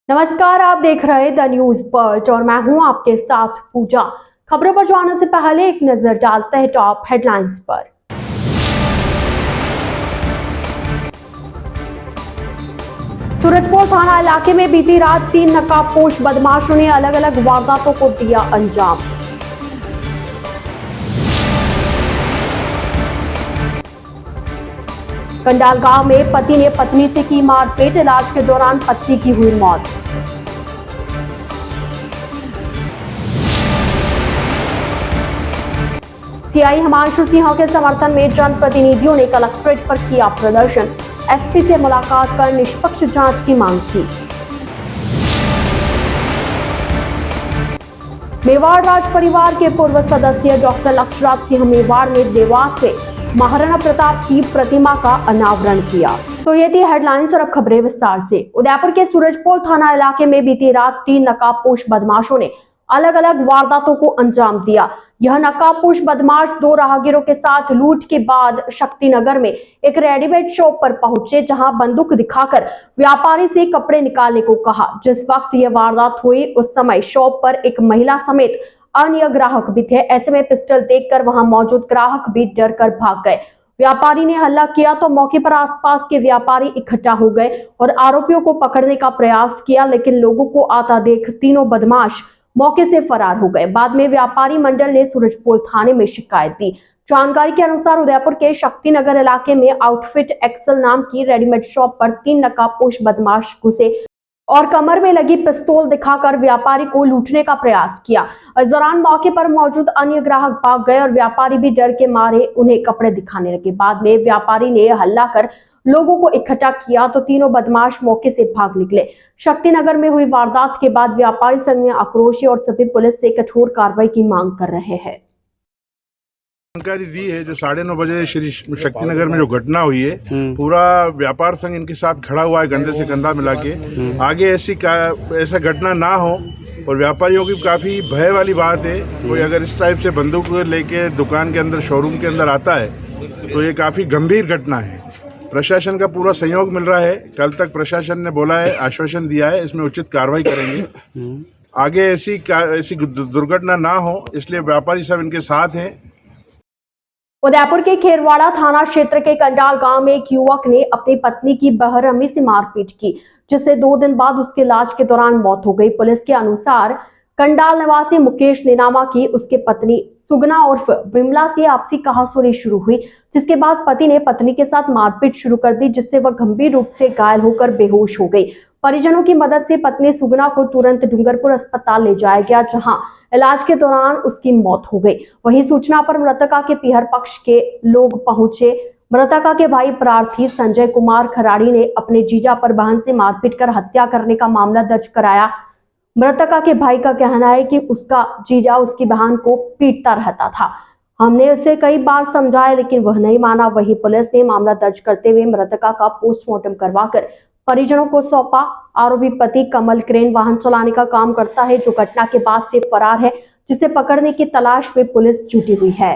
नमस्कार, आप देख रहे हैं द न्यूज पर्च और मैं हूं आपके साथ पूजा। खबरों पर जाने से पहले एक नजर डालते हैं टॉप हेडलाइंस पर। सूरजपोल थाना इलाके में बीती रात 3 नकाबपोश बदमाशों ने अलग अलग वारदातों को दिया अंजाम। कंडाल गांव में पति ने पत्नी से की मारपीट, इलाज के दौरान पत्नी की हुई मौत। सीआई हिमांशु सिंह के समर्थन में जनप्रतिनिधियों ने कलेक्ट्रेट पर किया प्रदर्शन, एसपी से मुलाकात कर निष्पक्ष जांच की मांग की। मेवाड़ राज परिवार के पूर्व सदस्य डॉक्टर लक्षराज सिंह मेवाड़ ने देवास से महाराणा प्रताप की प्रतिमा का अनावरण किया। तो ये थी हेडलाइंस और अब खबरें विस्तार से। उदयपुर के सूरजपोल थाना इलाके में बीती रात 3 नकाबपोश बदमाशों ने अलग अलग वारदातों को अंजाम दिया। यह नकाबपोश बदमाश 2 राहगीरों के साथ लूट के बाद शक्तिनगर में एक रेडीमेड शॉप पर पहुंचे, जहां बंदूक दिखाकर व्यापारी से कपड़े निकालने को कहा। जिस वक्त यह वारदात हुई उस समय शॉप पर एक महिला समेत अन्य ग्राहक भी थे। ऐसे में पिस्टल देखकर वहां मौजूद ग्राहक भी डर कर भाग गए। व्यापारी ने हल्ला किया तो मौके पर आसपास के व्यापारी इकट्ठा हो गए और आरोपियों को पकड़ने का प्रयास किया, लेकिन लोगों को आता देख तीनों बदमाश मौके से फरार हो गए। बाद में व्यापारी मंडल ने सूरजपोल थाने में शिकायत दी। जानकारी के अनुसार उदयपुर के शक्तिनगर इलाके में आउटफिट एक्सल नाम की रेडीमेड शॉप पर 3 नकाबपोश बदमाश घुसे और कमर में लगी पिस्तौल दिखाकर व्यापारी को लूटने का प्रयास किया। इस दौरान मौके पर मौजूद अन्य ग्राहक भाग गए और व्यापारी भी डर के मारे उन्हें कपड़े दिखाने लगे। बाद में व्यापारी ने हल्ला कर लोगों को इकट्ठा किया तो तीनों बदमाश मौके से भाग निकले। शक्तिनगर में हुई वारदात के बाद व्यापारी संघ में आक्रोश और सभी पुलिस से कठोर कार्रवाई की मांग कर रहे हैं। जानकारी दी है जो 9:30 बजे श्री शक्तिनगर में जो घटना हुई है, पूरा व्यापार संघ इनके साथ खड़ा हुआ है कंधे से कंधा मिला के। आगे ऐसा घटना ना हो और व्यापारियों की काफ़ी भय वाली बात है। कोई अगर इस टाइप से बंदूक लेके दुकान के अंदर शोरूम के अंदर आता है तो ये काफ़ी गंभीर घटना है। प्रशासन का पूरा सहयोग मिल रहा है। कल तक प्रशासन ने बोला है, आश्वासन दिया है, इसमें उचित कार्रवाई करेंगे। आगे ऐसी दुर्घटना ना हो इसलिए व्यापारी सब इनके साथ हैं। उदयपुर के खेरवाड़ा थाना क्षेत्र के कंडाल गांव में एक युवक ने अपनी पत्नी की बेरहमी से मारपीट की, जिससे 2 दिन बाद उसके इलाज के दौरान मौत हो गई। पुलिस के अनुसार कंडाल निवासी मुकेश नेनामा की उसके पत्नी सुगना उर्फ बिमला से आपसी कहासुनी शुरू हुई, जिसके बाद पति ने पत्नी के साथ मारपीट शुरू कर दी, जिससे वह गंभीर रूप से घायल होकर बेहोश हो गई। परिजनों की मदद से पत्नी सुगना को तुरंत डूंगरपुर अस्पताल ले जाया गया, जहां इलाज के दौरान उसकी मौत हो गई। वहीं सूचना पर मृतका के पीहर पक्ष के लोग पहुंचे। मृतका के भाई प्रार्थी संजय कुमार खराड़ी ने अपने जीजा पर बहन से मारपीट कर हत्या करने का मामला दर्ज कराया। मृतका के भाई का कहना है कि उसका जीजा उसकी बहन को पीटता रहता था। हमने उसे कई बार समझाया लेकिन वह नहीं माना। वहीं पुलिस ने मामला दर्ज करते हुए मृतका का पोस्टमार्टम करवाकर परिजनों को सौंपा। आरोपी पति कमल क्रेन वाहन चलाने का काम करता है, जो घटना के बाद से फरार है, जिसे पकड़ने की तलाश में पुलिस जुटी हुई है।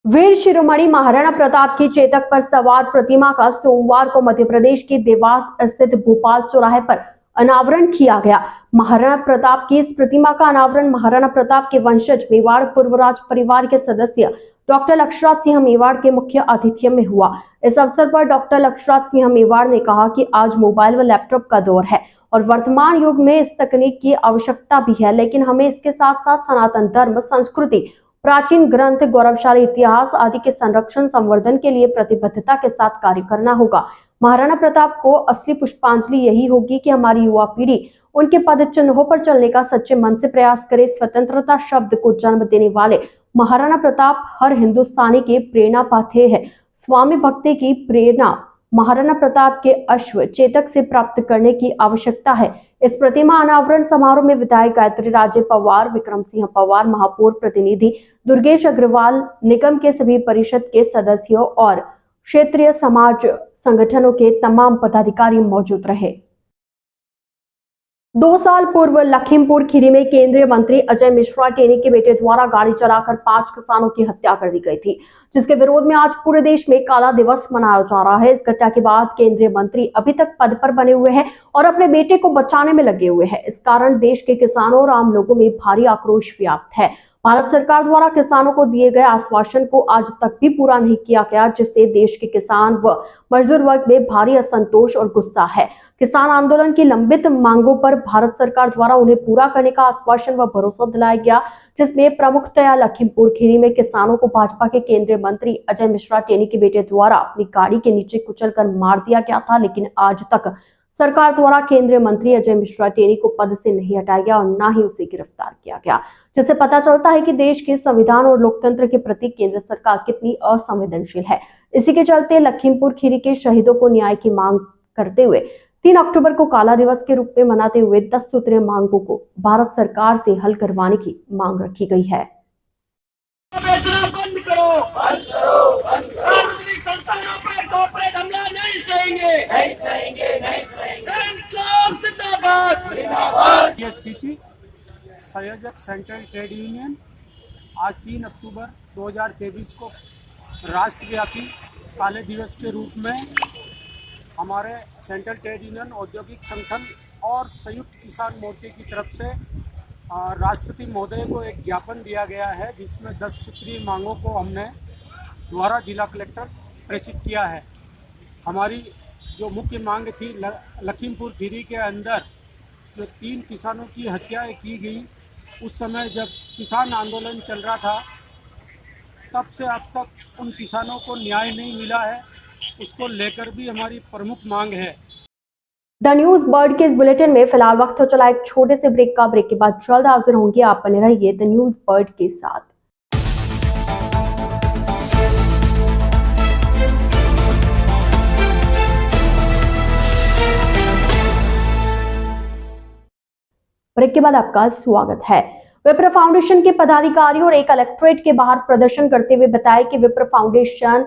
वीर शिरोमणि महाराणा प्रताप की चेतक पर सवार प्रतिमा का सोमवार को मध्य प्रदेश के देवास स्थित भोपाल चौराहे पर अनावरण किया गया। महाराणा प्रताप की इस प्रतिमा का अनावरण महाराणा प्रताप के वंशज मेवाड़ पूर्व राज परिवार के सदस्य डॉक्टर लक्षराज सिंह मेवाड़ के मुख्य आतिथ्य में हुआ। इस अवसर पर डॉक्टर लक्षराज सिंह मेवाड़ ने कहा कि आज मोबाइल व लैपटॉप का दौर है और वर्तमान युग में इस तकनीक की आवश्यकता भी है, लेकिन हमें इसके साथ साथ सनातन धर्म, संस्कृति, प्राचीन ग्रंथ, गौरवशाली इतिहास आदि के संरक्षण संवर्धन के लिए प्रतिबद्धता के साथ कार्य करना होगा। महाराणा प्रताप को असली पुष्पांजलि यही होगी कि हमारी युवा पीढ़ी उनके पद चिन्हों पर चलने का सच्चे मन से प्रयास करे। स्वतंत्रता शब्द को जन्म देने वाले महाराणा प्रताप हर हिंदुस्तानी के प्रेरणा पाथे है। स्वामी भक्ति की प्रेरणा महाराणा प्रताप के अश्व चेतक से प्राप्त करने की आवश्यकता है। इस प्रतिमा अनावरण समारोह में विधायक गायत्री राजे पवार, विक्रम सिंह पवार, महापौर प्रतिनिधि दुर्गेश अग्रवाल, निगम के सभी परिषद के सदस्यों और क्षेत्रीय समाज संगठनों के तमाम पदाधिकारी मौजूद रहे। 2 साल पूर्व लखीमपुर खीरी में केंद्रीय मंत्री अजय मिश्रा टेनी के बेटे द्वारा गाड़ी चलाकर 5 किसानों की हत्या कर दी गई थी, जिसके विरोध में आज पूरे देश में काला दिवस मनाया जा रहा है। इस घटना के बाद केंद्रीय मंत्री अभी तक पद पर बने हुए हैं और अपने बेटे को बचाने में लगे हुए हैं। इस कारण देश के किसानों और आम लोगों में भारी आक्रोश व्याप्त है। भारत सरकार द्वारा किसानों को दिए गए आश्वासन को आज तक भी पूरा नहीं किया गया, जिससे देश के किसान व मजदूर वर्ग में भारी असंतोष और गुस्सा है। किसान आंदोलन की लंबित मांगों पर भारत सरकार द्वारा उन्हें पूरा करने का आश्वासन व भरोसा दिलाया गया, जिसमें प्रमुखतया लखीमपुर खीरी में किसानों को भाजपा के केंद्रीय मंत्री अजय मिश्रा टेनी के बेटे द्वारा अपनी गाड़ी के नीचे कुचलकर मार दिया गया था। लेकिन आज तक सरकार द्वारा केंद्रीय मंत्री अजय मिश्रा टेनी को पद से नहीं हटाया गया और न ही उसे गिरफ्तार किया गया, जिससे पता चलता है कि देश के संविधान और लोकतंत्र के प्रति केंद्र सरकार कितनी असंवेदनशील है। इसी के चलते लखीमपुर खीरी के शहीदों को न्याय की मांग करते हुए 3 अक्टूबर को काला दिवस के रूप में मनाते हुए 10 सूत्रीय मांगों को भारत सरकार से हल करवाने की मांग रखी गई है। बेचना बंद करो, बंद करो, बंद करो। सार्वजनिक संस्थानों पर कॉर्पोरेट हमला नहीं सहेंगे, नहीं सहेंगे, नहीं सहेंगे। इनकलाब जिंदाबाद, जिंदाबाद। ये स्थिति संयोजक सेंट्रल ट्रेड यूनियन आज 3 अक्टूबर 2023 को राष्ट्रव्यापी काले दिवस के रूप में हमारे सेंट्रल ट्रेड यूनियन औद्योगिक संगठन और संयुक्त किसान मोर्चे की तरफ से राष्ट्रपति महोदय को एक ज्ञापन दिया गया है, जिसमें 10 सूत्रीय मांगों को हमने द्वारा जिला कलेक्टर प्रेषित किया है। हमारी जो मुख्य मांग थी, लखीमपुर खीरी के अंदर जो 3 किसानों की हत्याएं की गई, उस समय जब किसान आंदोलन चल रहा था, तब से अब तक उन किसानों को न्याय नहीं मिला है। उसको लेकर भी हमारी प्रमुख मांग है। द न्यूज बर्ड के इस बुलेटिन में फिलहाल वक्त हो चला एक छोटे से ब्रेक का। ब्रेक के बाद जल्द हाजिर होंगे। आप बने रहिए द न्यूज बर्ड के साथ। ब्रेक के बाद आपका स्वागत है। विप्र फाउंडेशन के पदाधिकारियों और एक कलेक्ट्रेट के बाहर प्रदर्शन करते हुए बताया कि विप्र फाउंडेशन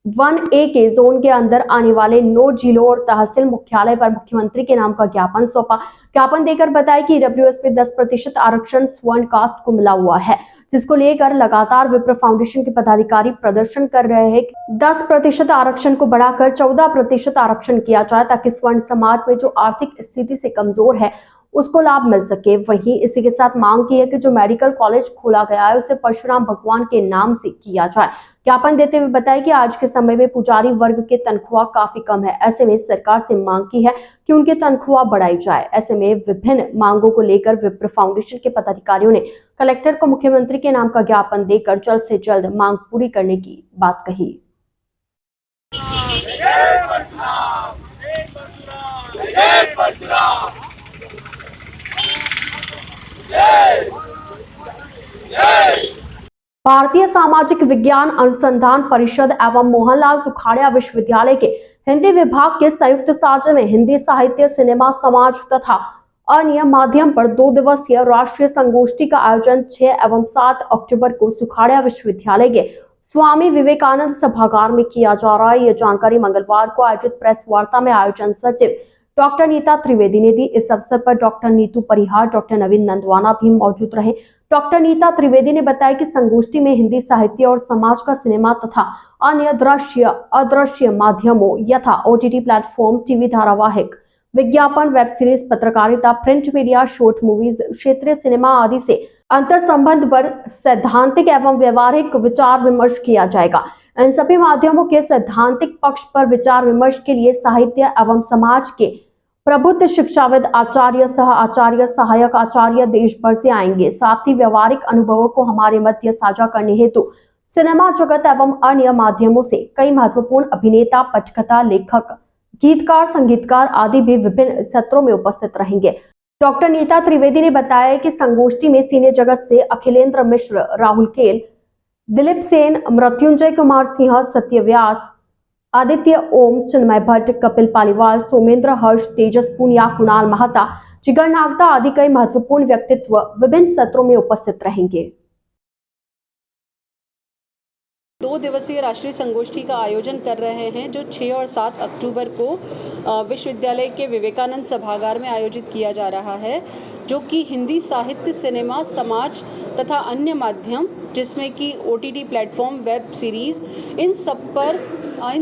1A के जोन के अंदर आने वाले 9 जिलों और तहसील मुख्यालय पर मुख्यमंत्री के नाम का ज्ञापन सौंपा। ज्ञापन देकर बताया कि ईडब्ल्यूएस में 10% आरक्षण स्वर्ण कास्ट को मिला हुआ है, जिसको लेकर लगातार विप्र फाउंडेशन के पदाधिकारी प्रदर्शन कर रहे हैं। 10% आरक्षण को बढ़ाकर 14% आरक्षण किया जाए, ताकि स्वर्ण समाज में जो आर्थिक स्थिति से कमजोर है उसको लाभ मिल सके। वहीं इसी के साथ मांग की है कि जो मेडिकल कॉलेज खोला गया है उसे परशुराम भगवान के नाम से किया जाए। ज्ञापन देते हुए बताया कि आज के समय में पुजारी वर्ग के तनख्वाह काफी कम है। ऐसे में सरकार से मांग की है कि उनके तनख्वाह बढ़ाई जाए। ऐसे में विभिन्न मांगों को लेकर विप्र फाउंडेशन के पदाधिकारियों ने कलेक्टर को मुख्यमंत्री के नाम का ज्ञापन देकर जल्द से जल्द मांग पूरी करने की बात कही। भारतीय सामाजिक विज्ञान अनुसंधान परिषद एवं मोहनलाल सुखाड़िया विश्वविद्यालय के हिंदी विभाग के संयुक्त साझे में हिंदी साहित्य, सिनेमा, समाज तथा अन्य माध्यम पर 2 दिवसीय राष्ट्रीय संगोष्ठी का आयोजन 6 एवं 7 अक्टूबर को सुखाड़िया विश्वविद्यालय के स्वामी विवेकानंद सभागार में किया जा रहा है। यह जानकारी मंगलवार को आयोजित प्रेस वार्ता में आयोजन सचिव डॉक्टर नीता त्रिवेदी ने दी। इस अवसर पर डॉक्टर नीतू परिहार, डॉक्टर नवीन नंदवाना भी मौजूद रहे। डॉक्टर नीता त्रिवेदी ने बताया कि संगोष्ठी में हिंदी साहित्य और समाज का सिनेमा तथा अन्य दृश्य अदृश्य माध्यमों यथा ओटीटी प्लेटफॉर्म, टीवी धारावाहिक, विज्ञापन, वेब सीरीज, पत्रकारिता, प्रिंट मीडिया, शॉर्ट मूवीज, क्षेत्रीय सिनेमा आदि से अंतर संबंध पर सैद्धांतिक एवं व्यवहारिक विचार विमर्श किया जाएगा। इन सभी माध्यमों के सैद्धांतिक पक्ष पर विचार विमर्श के लिए साहित्य एवं समाज के प्रबुद्ध शिक्षाविद, आचार्य, सह आचार्य, सहायक आचार्य देश भर से आएंगे। साथ ही व्यवहारिक अनुभवों को हमारे मध्य साझा करने हेतु सिनेमा जगत एवं अन्य माध्यमों से कई महत्वपूर्ण अभिनेता, पटकथा, लेखक, गीतकार, संगीतकार आदि भी विभिन्न सत्रों में उपस्थित रहेंगे। डॉक्टर नीता त्रिवेदी ने बताया कि संगोष्ठी में सिने जगत से अखिलेंद्र मिश्र, राहुल खेल, दिलीप सेन, मृत्युंजय कुमार सिंह, सत्य व्यास, आदित्य ओम, चिन्मय भट्ट, कपिल पालीवाल, सोमेंद्र हर्ष, तेजस पूनिया, कुणाल महता, जिगर नागदा आदि कई महत्वपूर्ण व्यक्तित्व विभिन्न सत्रों में उपस्थित रहेंगे। 2 दिवसीय राष्ट्रीय संगोष्ठी का आयोजन कर रहे हैं जो 6 और 7 अक्टूबर को विश्वविद्यालय के विवेकानंद सभागार में आयोजित किया जा रहा है, जो कि हिंदी साहित्य, सिनेमा, समाज तथा अन्य माध्यम जिसमें कि OTT प्लेटफॉर्म, वेब सीरीज़, इन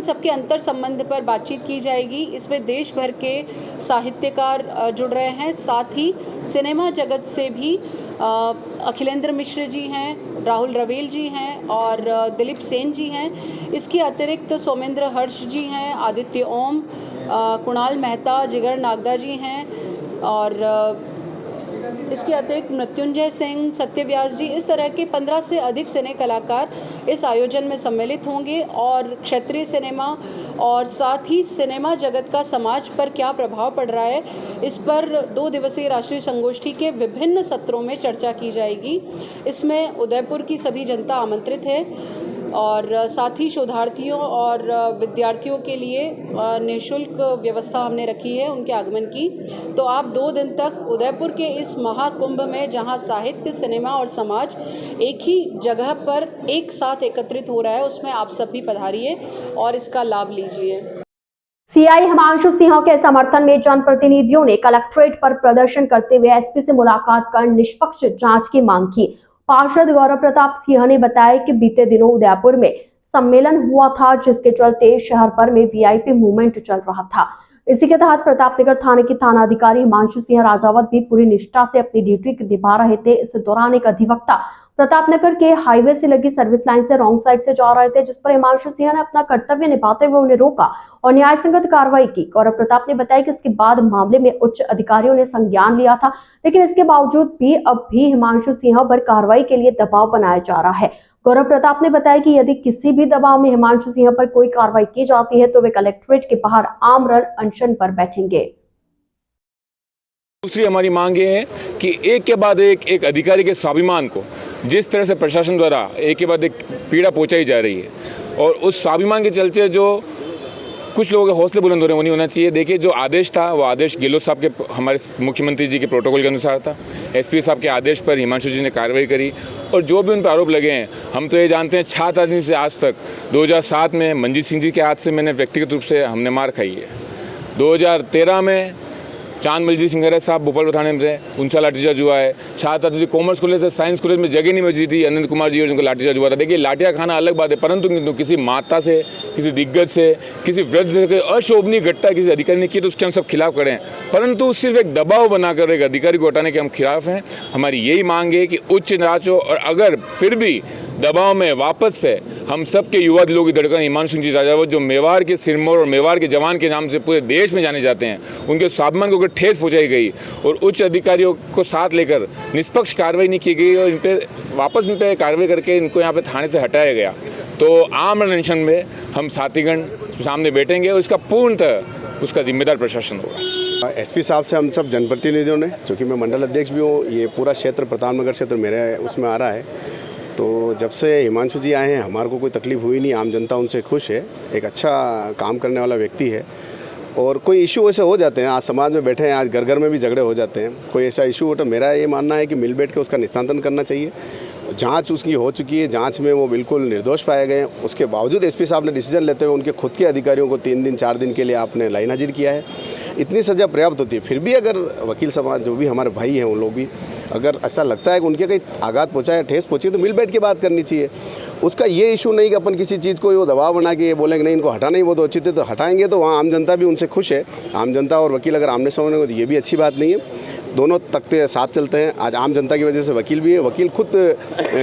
सब के अंतर संबंध पर बातचीत की जाएगी। इसमें देश भर के साहित्यकार जुड़ रहे हैं, साथ ही सिनेमा जगत से भी अखिलेंद्र मिश्र जी हैं, राहुल रवेल जी हैं और दिलीप सेन जी हैं। इसके अतिरिक्त सोमेंद्र हर्ष जी हैं, आदित्य ओम, कुणाल मेहता, जिगर नागदा जी हैं और इसके अतिरिक्त मृत्युंजय सिंह, सत्यव्यास जी, इस तरह के 15 से अधिक सिने कलाकार इस आयोजन में सम्मिलित होंगे और क्षेत्रीय सिनेमा और साथ ही सिनेमा जगत का समाज पर क्या प्रभाव पड़ रहा है, इस पर 2 दिवसीय राष्ट्रीय संगोष्ठी के विभिन्न सत्रों में चर्चा की जाएगी। इसमें उदयपुर की सभी जनता आमंत्रित है और साथ ही शोधार्थियों और विद्यार्थियों के लिए निःशुल्क व्यवस्था हमने रखी है उनके आगमन की। तो आप 2 दिन तक उदयपुर के इस महाकुंभ में, जहां साहित्य, सिनेमा और समाज एक ही जगह पर एक साथ एकत्रित हो रहा है, उसमें आप सभी पधारिए और इसका लाभ लीजिए। सीआई हिमांशु सिंह के समर्थन में जनप्रतिनिधियों ने कलेक्ट्रेट पर प्रदर्शन करते हुए एसपी से मुलाकात कर निष्पक्ष जांच की मांग की। पार्षद गौरव प्रताप सिंह ने बताया कि बीते दिनों उदयपुर में सम्मेलन हुआ था, जिसके चलते शहर भर में वीआईपी मूवमेंट चल रहा था। इसी के तहत प्रतापनगर थाने के थानाधिकारी हिमांशु सिंह राजावत भी पूरी निष्ठा से अपनी ड्यूटी निभा रहे थे। इस दौरान एक अधिवक्ता प्रतापनगर के हाईवे से लगी सर्विस लाइन से रॉन्ग साइड से जा रहे थे, जिस पर हिमांशु सिंह ने अपना कर्तव्य निभाते हुए उन्हें रोका और न्याय संगत कार्रवाई की। गौरव प्रताप ने बताया कि इसके बाद मामले में उच्च अधिकारियों ने संज्ञान लिया था, लेकिन इसके बावजूद भी अब भी हिमांशु सिंह पर कार्रवाई के लिए दबाव बनाया जा रहा है। गौरव प्रताप ने बताया कि यदि किसी भी दबाव में हिमांशु सिंह पर कोई कार्रवाई की जाती है तो वे कलेक्ट्रेट के बाहर आमरण अनशन पर बैठेंगे। दूसरी हमारी मांग ये है कि एक के बाद एक अधिकारी के स्वाभिमान को जिस तरह से प्रशासन द्वारा एक के बाद एक पीड़ा पहुंचाई जा रही है और उस स्वाभिमान के चलते जो कुछ लोगों के हौसले बुलंद हो रहे हैं वो नहीं होना चाहिए। देखिए, जो आदेश था वो आदेश गहलोत साहब के, हमारे मुख्यमंत्री जी के प्रोटोकॉल के अनुसार था। एसपी साहब के आदेश पर हिमांशु जी ने कार्रवाई करी और जो भी उन पर आरोप लगे हैं, हम तो ये जानते हैं 7 आदमी से आज तक 2007 में मंजीत सिंह जी के हाथ से मैंने व्यक्तिगत रूप से हमने मार खाई है। 2013 में चांद मलजी सिंह साहब भोपाल थाने में थे, उनसे लाठीचार्ज हुआ है। छात्र आदमी कॉमर्स कॉलेज से साइंस कॉलेज में जगह नहीं बची थी, अनंत कुमार जी और उनको लाठीचार्ज हुआ था। देखिए, लाठियाँ खाना अलग बात है, परंतु किसी माता से, किसी दिग्गज से, किसी वृद्ध से अशोभनीय घटना किसी अधिकारी ने की तो उसके हम सब खिलाफ खड़े हैं, परंतु सिर्फ एक दबाव बनाकर एक अधिकारी को हटाने के हम खिलाफ हैं। हमारी यही मांग है कि उच्च जांच हो और अगर फिर भी दबाव में वापस से हम सब के युवा दिलों की धड़कन हिमांशु सिंह जी राजावत, जो मेवाड़ के सिरमौर और मेवाड़ के जवान के नाम से पूरे देश में जाने जाते हैं, उनके स्वाभिमान को अगर ठेस पहुंचाई गई और उच्च अधिकारियों को साथ लेकर निष्पक्ष कार्रवाई नहीं की गई और इन पे कार्रवाई करके इनको यहाँ पे थाने से हटाया गया, तो आमरण अनशन में हम साथीगण सामने बैठेंगे और इसका पूर्णतः उसका जिम्मेदार प्रशासन होगा। एसपी साहब से हम सब जनप्रतिनिधियों ने, क्योंकि मैं मंडल अध्यक्ष भी हूँ, ये पूरा क्षेत्र प्रतापनगर क्षेत्र मेरे उसमें आ रहा है, तो जब से हिमांशु जी आए हैं हमारे को कोई तकलीफ हुई नहीं। आम जनता उनसे खुश है, एक अच्छा काम करने वाला व्यक्ति है। और कोई इशू ऐसे हो जाते हैं, आज समाज में बैठे हैं, आज घर घर में भी झगड़े हो जाते हैं, कोई ऐसा इशू हो तो मेरा ये मानना है कि मिल बैठ के उसका निस्तारण करना चाहिए। जांच उसकी हो चुकी है, जांच में वो बिल्कुल निर्दोष पाए गए हैं। उसके बावजूद एसपी साहब ने डिसीजन लेते हुए उनके खुद के अधिकारियों को 3 दिन 4 दिन के लिए आपने लाइन हाजिर किया है। इतनी सज़ा पर्याप्त होती है, फिर भी अगर वकील समाज जो भी हमारे भाई हैं उन लोग भी अगर ऐसा लगता है कि उनके कहीं आघात पहुँचा है, ठेस पहुँची, तो मिल बैठ के बात करनी चाहिए। उसका ये इशू नहीं कि अपन किसी चीज़ को वो दबाव बना के ये बोलेंगे नहीं इनको हटाना ही वो तो उचित है, तो हटाएंगे तो वहाँ आम जनता भी उनसे खुश है। आम जनता और वकील अगर आमने सामने हो तो ये भी अच्छी बात नहीं है, दोनों तख्ते साथ चलते हैं। आज आम जनता की वजह से वकील भी है, वकील खुद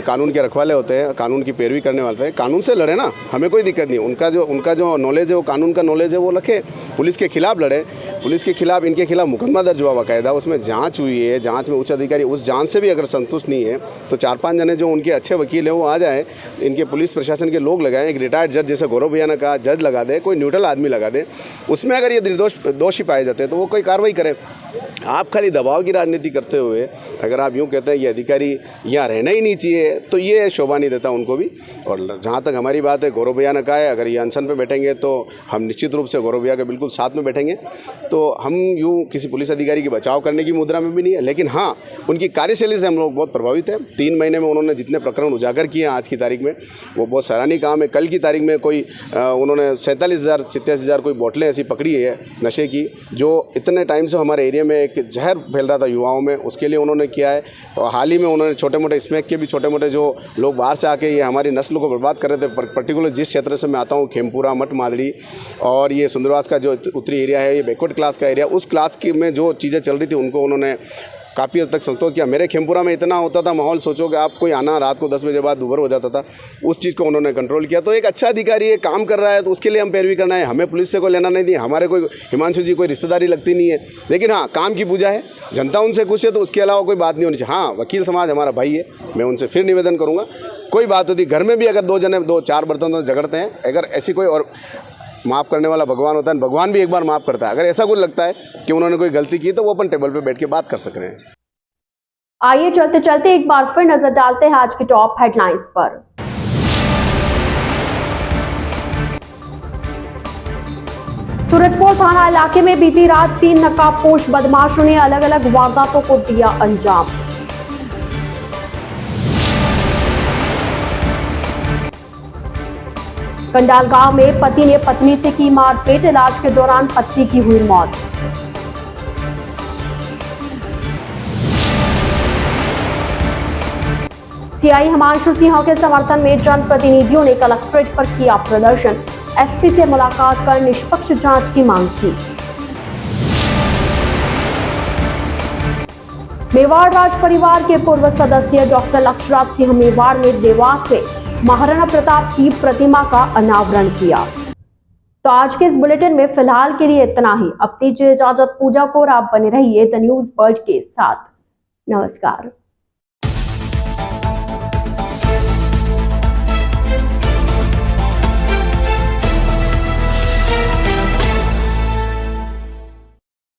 कानून के रखवाले होते हैं, कानून की पैरवी करने वाले हैं। कानून से लड़े ना, हमें कोई दिक्कत नहीं। उनका जो नॉलेज है, वो कानून का नॉलेज है, वो रखें। पुलिस के खिलाफ लड़े, पुलिस के खिलाफ, इनके खिलाफ मुकदमा दर्ज हुआ बाकायदा, उसमें जांच हुई है। जांच में उच्च अधिकारी उस जांच से भी अगर संतुष्ट नहीं है तो 4-5 जने जो उनके अच्छे वकील हैं वो आ जाएँ, इनके पुलिस प्रशासन के लोग लगाएं, एक रिटायर्ड जज जैसे गौरव भैया ने कहा जज लगा दे, कोई न्यूट्रल आदमी लगा दे, उसमें अगर ये निर्दोष दोषी पाए जाते हैं तो वो कोई कार्रवाई करे। आप खाली दबाव की राजनीति करते हुए अगर आप यूँ कहते हैं ये अधिकारी यहाँ रहना ही नहीं चाहिए, तो ये शोभा नहीं देता उनको भी। और जहाँ तक हमारी बात है, गौरव भैया ने कहा है अगर ये अनशन पे बैठेंगे तो हम निश्चित रूप से गौरव भैया के बिल्कुल साथ में बैठेंगे। तो हम यूँ किसी पुलिस अधिकारी की बचाव करने की मुद्रा में भी नहीं है, लेकिन हाँ उनकी कार्यशैली से हम लोग बहुत प्रभावित हैं। 3 महीने में उन्होंने जितने प्रकरण उजागर किए हैं आज की तारीख में, वो बहुत सराहनीय काम है। कल की तारीख में कोई उन्होंने 87,000 कोई बोतलें ऐसी पकड़ी है नशे की, जो इतने टाइम से हमारे एरिया में एक जहर फैल रहा था युवाओं में, उसके लिए उन्होंने किया है। और हाल ही में उन्होंने छोटे मोटे स्मैक के भी छोटे मोटे जो लोग बाहर से आके ये हमारी नस्ल को बर्बाद कर रहे थे, पर्टिकुलर जिस क्षेत्र से मैं आता हूँ, खेमपुरा, मठ मादड़ी और ये सुंदरवास का जो उत्तरी एरिया है, ये बैकवर्ड क्लास का एरिया, उस क्लास की में जो चीज़ें चल रही थी उनको उन्होंने काफ़ी हद तक संतोष किया। मेरे खेमपुरा में इतना होता था माहौल, सोचो कि आप कोई आना रात को 10 बजे बाद दुभर हो जाता था, उस चीज़ को उन्होंने कंट्रोल किया। तो एक अच्छा अधिकारी है, काम कर रहा है, तो उसके लिए हम पैरवी करना है। हमें पुलिस से कोई लेना नहीं दिया, हमारे कोई हिमांशु जी कोई रिश्तेदारी लगती नहीं है, लेकिन हाँ काम की पूजा है, जनता उनसे खुश है, तो उसके अलावा कोई बात नहीं होनी चाहिए। हाँ वकील समाज हमारा भाई है, मैं उनसे फिर निवेदन करूँगा, कोई बात होती घर में भी अगर 2-4 बर्तन झगड़ते हैं, अगर ऐसी कोई, और माफ़ करने वाला भगवान होता है, भगवान भी एक बार माफ़ करता है। अगर ऐसा कुछ लगता है कि उन्होंने कोई गलती की तो वो अपन टेबल पे बैठ के बात कर सक रहे हैं। आइए चलते चलते एक बार फिर नजर डालते हैं आज की टॉप हेडलाइंस पर। सूरजपुर थाना इलाके में बीती रात 3 नकाबपोश बदमाशों ने अलग अलग वारदातों को दिया अंजाम। कंडाल गांव में पति ने पत्नी से की मारपीट, इलाज के दौरान पत्नी की हुई मौत। सीआई हिमांशु सिंह के समर्थन में जनप्रतिनिधियों ने कलेक्ट्रेट पर किया प्रदर्शन, एसपी से मुलाकात कर निष्पक्ष जांच की मांग की। मेवाड़ राज परिवार के पूर्व सदस्य डॉक्टर लक्ष्यराज सिंह मेवाड़ ने देवास से महाराणा प्रताप की प्रतिमा का अनावरण किया। तो आज के इस बुलेटिन में फिलहाल के लिए इतना ही। अब दीजिए इजाजत पूजा को और आप बने रहिए द न्यूज वर्ल्ड के साथ। नमस्कार।